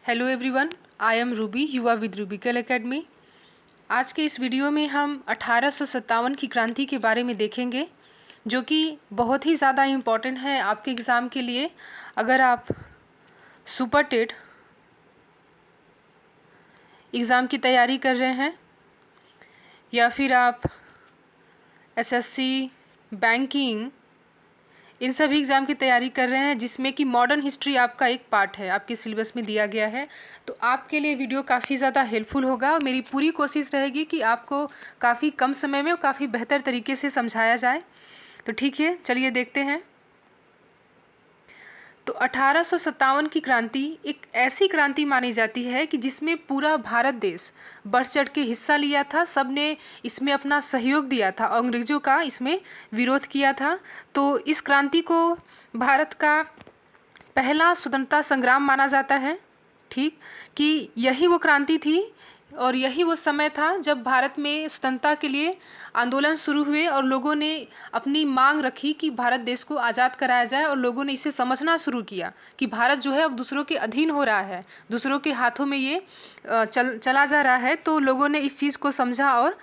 Hello everyone, I am Ruby, you are with Rubical Academy. आज के इस video में हम 1857 की क्रांति के बारे में देखेंगे, जो कि बहुत ही ज़्यादा इम्पॉर्टेंट है आपके एग्ज़ाम के लिए। अगर आप सुपर टेट एग्ज़ाम की तैयारी कर रहे हैं या फिर आप एसएससी, बैंकिंग, इन सभी एग्ज़ाम की तैयारी कर रहे हैं जिसमें कि मॉडर्न हिस्ट्री आपका एक पार्ट है, आपके सिलेबस में दिया गया है, तो आपके लिए वीडियो काफ़ी ज़्यादा हेल्पफुल होगा। और मेरी पूरी कोशिश रहेगी कि आपको काफ़ी कम समय में और काफ़ी बेहतर तरीके से समझाया जाए। तो ठीक है, चलिए देखते हैं। तो 1857 की क्रांति एक ऐसी क्रांति मानी जाती है कि जिसमें पूरा भारत देश बढ़ चढ़ के हिस्सा लिया था। सब ने इसमें अपना सहयोग दिया था, अंग्रेज़ों का इसमें विरोध किया था। तो इस क्रांति को भारत का पहला स्वतंत्रता संग्राम माना जाता है। ठीक, कि यही वो क्रांति थी और यही वो समय था जब भारत में स्वतंत्रता के लिए आंदोलन शुरू हुए और लोगों ने अपनी मांग रखी कि भारत देश को आज़ाद कराया जाए। और लोगों ने इसे समझना शुरू किया कि भारत जो है अब दूसरों के अधीन हो रहा है, दूसरों के हाथों में ये चला जा रहा है। तो लोगों ने इस चीज़ को समझा और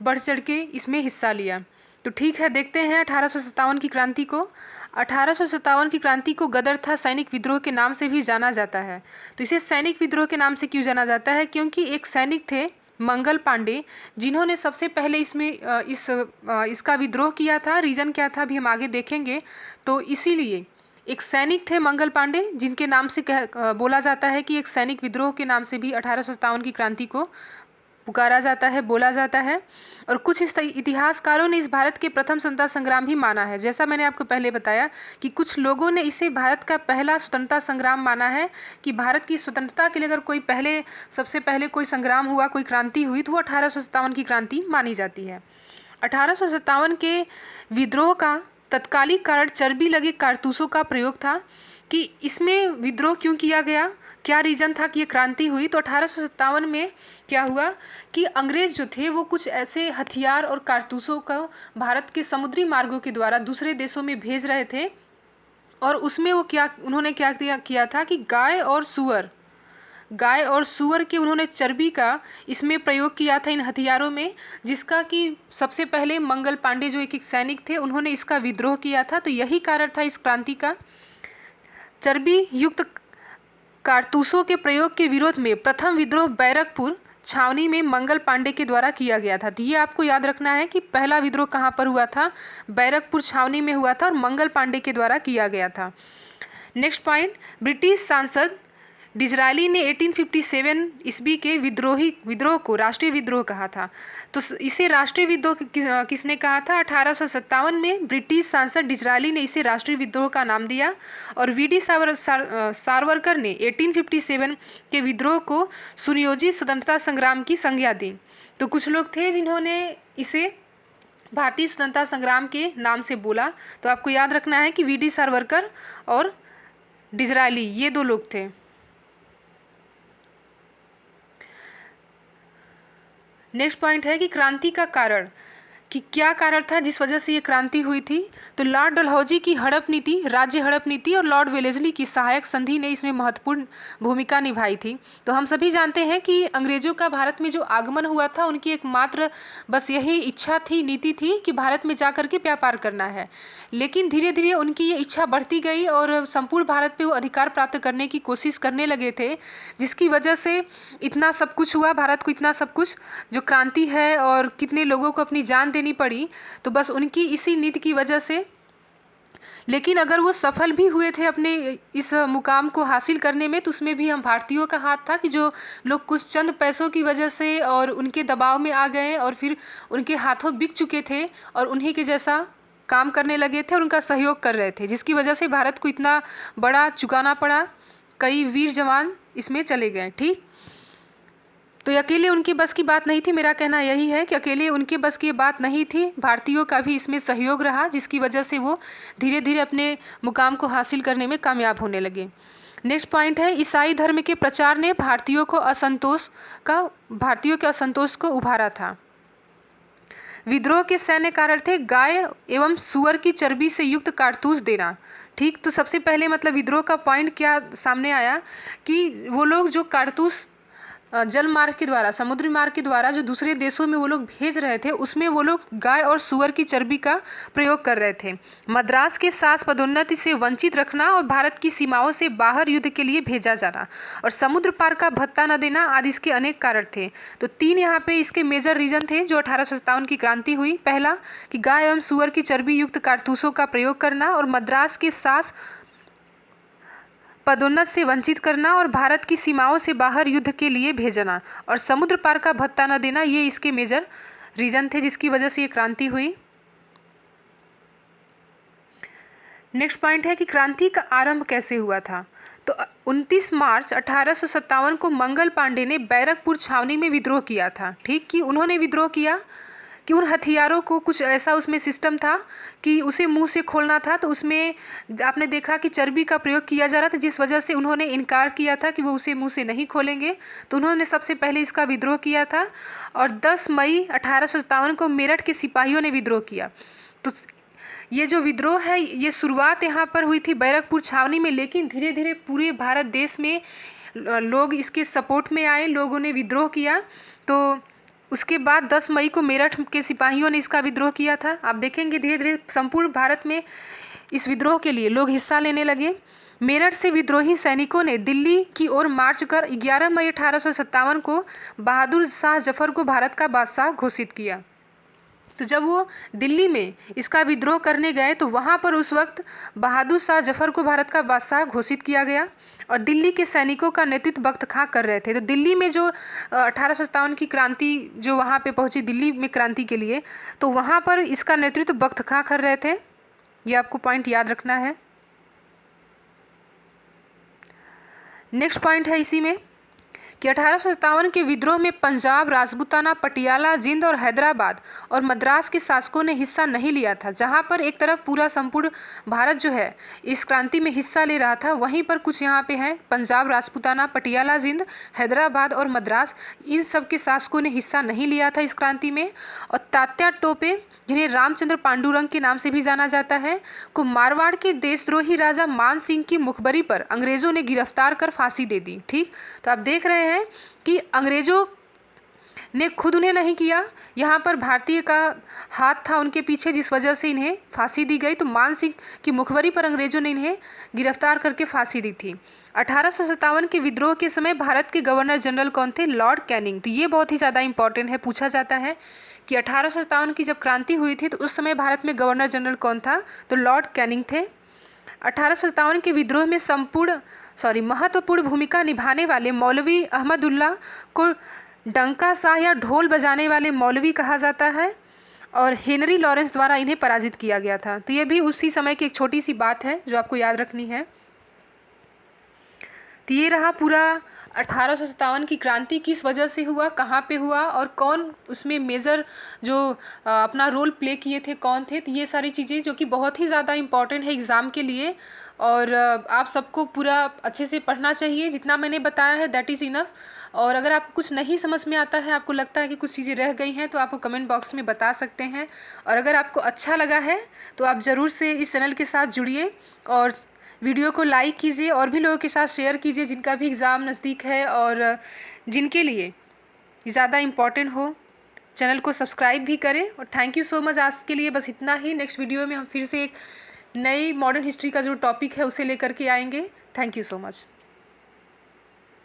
बढ़ चढ़ के इसमें हिस्सा लिया। तो ठीक है, देखते हैं 1857 की क्रांति को। 1857 की क्रांति को गदर था सैनिक विद्रोह के नाम से भी जाना जाता है। तो इसे सैनिक विद्रोह के नाम से क्यों जाना जाता है? क्योंकि एक सैनिक थे मंगल पांडे, जिन्होंने सबसे पहले इसका विद्रोह किया था। रीज़न क्या था अभी हम आगे देखेंगे। तो इसीलिए एक सैनिक थे मंगल पांडे, जिनके नाम से बोला जाता है कि एक सैनिक विद्रोह के नाम से भी 1857 की क्रांति को पुकारा जाता है, बोला जाता है। और कुछ इतिहासकारों ने इस भारत के प्रथम स्वतंत्रता संग्राम भी माना है। जैसा मैंने आपको पहले बताया कि कुछ लोगों ने इसे भारत का पहला स्वतंत्रता संग्राम माना है, कि भारत की स्वतंत्रता के लिए अगर कोई सबसे पहले कोई संग्राम हुआ, कोई क्रांति हुई, तो वो 1857 की क्रांति मानी जाती है। 1857 के विद्रोह का तत्कालिक कारण चर्बी लगे कारतूसों का प्रयोग था। कि इसमें विद्रोह क्यों किया गया, क्या रीज़न था कि ये क्रांति हुई? तो 1857 में क्या हुआ कि अंग्रेज़ जो थे वो कुछ ऐसे हथियार और कारतूसों को भारत के समुद्री मार्गों के द्वारा दूसरे देशों में भेज रहे थे। और उसमें उन्होंने क्या किया था कि गाय और सूअर के उन्होंने चर्बी का इसमें प्रयोग किया था इन हथियारों में, जिसका कि सबसे पहले मंगल पांडे जो एक सैनिक थे, उन्होंने इसका विद्रोह किया था। तो यही कारण था इस क्रांति का। चर्बी युक्त कारतूसों के प्रयोग के विरोध में प्रथम विद्रोह बैरकपुर छावनी में मंगल पांडे के द्वारा किया गया था। तो ये आपको याद रखना है कि पहला विद्रोह कहाँ पर हुआ था? बैरकपुर छावनी में हुआ था और मंगल पांडे के द्वारा किया गया था। नेक्स्ट पॉइंट, ब्रिटिश सांसद डिज़रायली ने 1857 ईस्वी के विद्रोह को राष्ट्रीय विद्रोह कहा था। तो इसे राष्ट्रीय विद्रोह किसने कहा था? 1857 में ब्रिटिश सांसद डिज़रायली ने इसे राष्ट्रीय विद्रोह का नाम दिया। और वीडी सावरकर ने 1857 के विद्रोह को सुनियोजित स्वतंत्रता संग्राम की संज्ञा दी। तो कुछ लोग थे जिन्होंने इसे भारतीय स्वतंत्रता संग्राम के नाम से बोला। तो आपको याद रखना है कि वीडी सावरकर और डिज़रायली ये दो लोग थे। नेक्स्ट पॉइंट है कि क्रांति का कारण, कि क्या कारण था जिस वजह से ये क्रांति हुई थी? तो लॉर्ड डलहौजी की हड़प नीति, राज्य हड़प नीति और लॉर्ड वेलेस्ली की सहायक संधि ने इसमें महत्वपूर्ण भूमिका निभाई थी। तो हम सभी जानते हैं कि अंग्रेजों का भारत में जो आगमन हुआ था, उनकी एकमात्र बस यही इच्छा थी, नीति थी कि भारत में जाकर के व्यापार करना है। लेकिन धीरे धीरे उनकी ये इच्छा बढ़ती गई और संपूर्ण भारत पे वो अधिकार प्राप्त करने की कोशिश करने लगे थे, जिसकी वजह से इतना सब कुछ हुआ, भारत को इतना सब कुछ जो क्रांति है और कितने लोगों को अपनी जान देनी पड़ी, तो बस उनकी इसी नीति की वजह से। लेकिन अगर वो सफल भी हुए थे अपने इस मुकाम को हासिल करने में, तो उसमें भी हम भारतीयों का हाथ था कि जो लोग कुछ चंद पैसों की वजह से और उनके दबाव में आ गए और फिर उनके हाथों बिक चुके थे और उन्हीं के जैसा काम करने लगे थे और उनका सहयोग कर रहे थे, जिसकी वजह से भारत को इतना बड़ा चुकाना पड़ा। कई वीर जवान इसमें चले गए। ठीक, तो अकेले उनके बस की बात नहीं थी। मेरा कहना यही है कि अकेले उनके बस की बात नहीं थी, भारतीयों का भी इसमें सहयोग रहा, जिसकी वजह से वो धीरे धीरे अपने मुकाम को हासिल करने में कामयाब होने लगे। नेक्स्ट पॉइंट है, ईसाई धर्म के प्रचार ने भारतीयों के असंतोष को उभारा था। विद्रोह के सैन्य कारण थे गाय एवं सुअर की चर्बी से युक्त कारतूस देना। ठीक, तो सबसे पहले मतलब विद्रोह का पॉइंट क्या सामने आया कि वो लोग जो कारतूस जल मार्ग के द्वारा, समुद्री मार्ग के द्वारा जो दूसरे देशों में वो लोग भेज रहे थे, उसमें वो लोग गाय और सूअर की चर्बी का प्रयोग कर रहे थे। मद्रास के साथ पदोन्नति से वंचित रखना और भारत की सीमाओं से बाहर युद्ध के लिए भेजा जाना और समुद्र पार का भत्ता न देना आदि इसके अनेक कारण थे। तो 3 यहाँ पे इसके मेजर रीजन थे जो 1857 की क्रांति हुई। पहला कि गाय एवं सूअर की चर्बी युक्त कारतूसों का प्रयोग करना और मद्रास के साथ पदोन्नत से वंचित करना और भारत की सीमाओं से बाहर युद्ध के लिए भेजना और समुद्र पार का भत्ता न देना, ये इसके मेजर रीजन थे जिसकी वजह से ये क्रांति हुई। नेक्स्ट पॉइंट है कि क्रांति का आरंभ कैसे हुआ था। तो 29 मार्च 1857 को मंगल पांडे ने बैरकपुर छावनी में विद्रोह किया था। ठीक, कि उन्होंने विद्रोह किया कि उन हथियारों को कुछ ऐसा उसमें सिस्टम था कि उसे मुंह से खोलना था, तो उसमें आपने देखा कि चर्बी का प्रयोग किया जा रहा था, जिस वजह से उन्होंने इनकार किया था कि वो उसे मुंह से नहीं खोलेंगे। तो उन्होंने सबसे पहले इसका विद्रोह किया था और 10 मई 1857 को मेरठ के सिपाहियों ने विद्रोह किया। तो ये जो विद्रोह है ये शुरुआत यहाँ पर हुई थी बैरकपुर छावनी में, लेकिन धीरे धीरे पूरे भारत देश में लोग इसके सपोर्ट में आए, लोगों ने विद्रोह किया। तो उसके बाद 10 मई को मेरठ के सिपाहियों ने इसका विद्रोह किया था। आप देखेंगे धीरे धीरे संपूर्ण भारत में इस विद्रोह के लिए लोग हिस्सा लेने लगे। मेरठ से विद्रोही सैनिकों ने दिल्ली की ओर मार्च कर 11 मई 1857 को बहादुर शाह जफर को भारत का बादशाह घोषित किया। तो जब वो दिल्ली में इसका विद्रोह करने गए तो वहाँ पर उस वक्त बहादुर शाह जफर को भारत का बादशाह घोषित किया गया और दिल्ली के सैनिकों का नेतृत्व बख्त खां कर रहे थे। तो दिल्ली में जो 1857 की क्रांति जो वहाँ पे पहुँची दिल्ली में क्रांति के लिए, तो वहाँ पर इसका नेतृत्व बख्त खां कर रहे थे। ये आपको पॉइंट याद रखना है। नेक्स्ट पॉइंट है इसी में कि 1857 के विद्रोह में पंजाब, राजपूताना, पटियाला, जिंद और हैदराबाद और मद्रास के शासकों ने हिस्सा नहीं लिया था। जहां पर एक तरफ पूरा संपूर्ण भारत जो है इस क्रांति में हिस्सा ले रहा था, वहीं पर कुछ यहाँ पे हैं पंजाब, राजपूताना, पटियाला, जिंद, हैदराबाद और मद्रास, इन सब के शासकों ने हिस्सा नहीं लिया था इस क्रांति में। और तात्या टोपे, जिन्हें रामचंद्र पांडुरंग के नाम से भी जाना जाता है, को मारवाड़ के देशद्रोही राजा मान सिंह की मुखबरी पर अंग्रेजों ने गिरफ्तार कर फांसी दे दी। ठीक, तो आप देख रहे हैं कि अंग्रेजों ने खुद उन्हें नहीं किया, यहाँ पर भारतीय का हाथ था उनके पीछे, जिस वजह से इन्हें फांसी दी गई। तो मान सिंह की मुखबरी पर अंग्रेजों ने इन्हें गिरफ्तार करके फांसी दी थी। 1857 के विद्रोह के समय भारत के गवर्नर जनरल कौन थे? Lord Canning. तो ये बहुत ही ज़्यादा इंपॉर्टेंट है, पूछा जाता है कि 1857 की जब क्रांति हुई थी तो उस समय भारत में गवर्नर जनरल कौन था? तो लॉर्ड कैनिंग थे। 1857 के विद्रोह में महत्वपूर्ण भूमिका निभाने वाले मौलवी अहमदुल्ला को डंका शाह या ढोल बजाने वाले मौलवी कहा जाता है और हेनरी लॉरेंस द्वारा इन्हें पराजित किया गया था। तो ये भी उसी समय की एक छोटी सी बात है जो आपको याद रखनी है। तो ये रहा पूरा 1857 की क्रांति किस वजह से हुआ, कहाँ पे हुआ और कौन उसमें मेजर जो अपना रोल प्ले किए थे कौन थे। तो ये सारी चीज़ें जो कि बहुत ही ज़्यादा इम्पॉर्टेंट है एग्ज़ाम के लिए और आप सबको पूरा अच्छे से पढ़ना चाहिए। जितना मैंने बताया है दैट इज़ इनफ। और अगर आपको कुछ नहीं समझ में आता है, आपको लगता है कि कुछ चीज़ें रह गई हैं, तो आप कमेंट बॉक्स में बता सकते हैं। और अगर आपको अच्छा लगा है तो आप ज़रूर से इस चैनल के साथ जुड़िए और वीडियो को लाइक कीजिए और भी लोगों के साथ शेयर कीजिए जिनका भी एग्ज़ाम नज़दीक है और जिनके लिए ज़्यादा इम्पॉर्टेंट हो। चैनल को सब्सक्राइब भी करें और थैंक यू सो मच। आज के लिए बस इतना ही। नेक्स्ट वीडियो में हम फिर से एक नई मॉडर्न हिस्ट्री का जो टॉपिक है उसे लेकर के आएंगे। Thank you so much.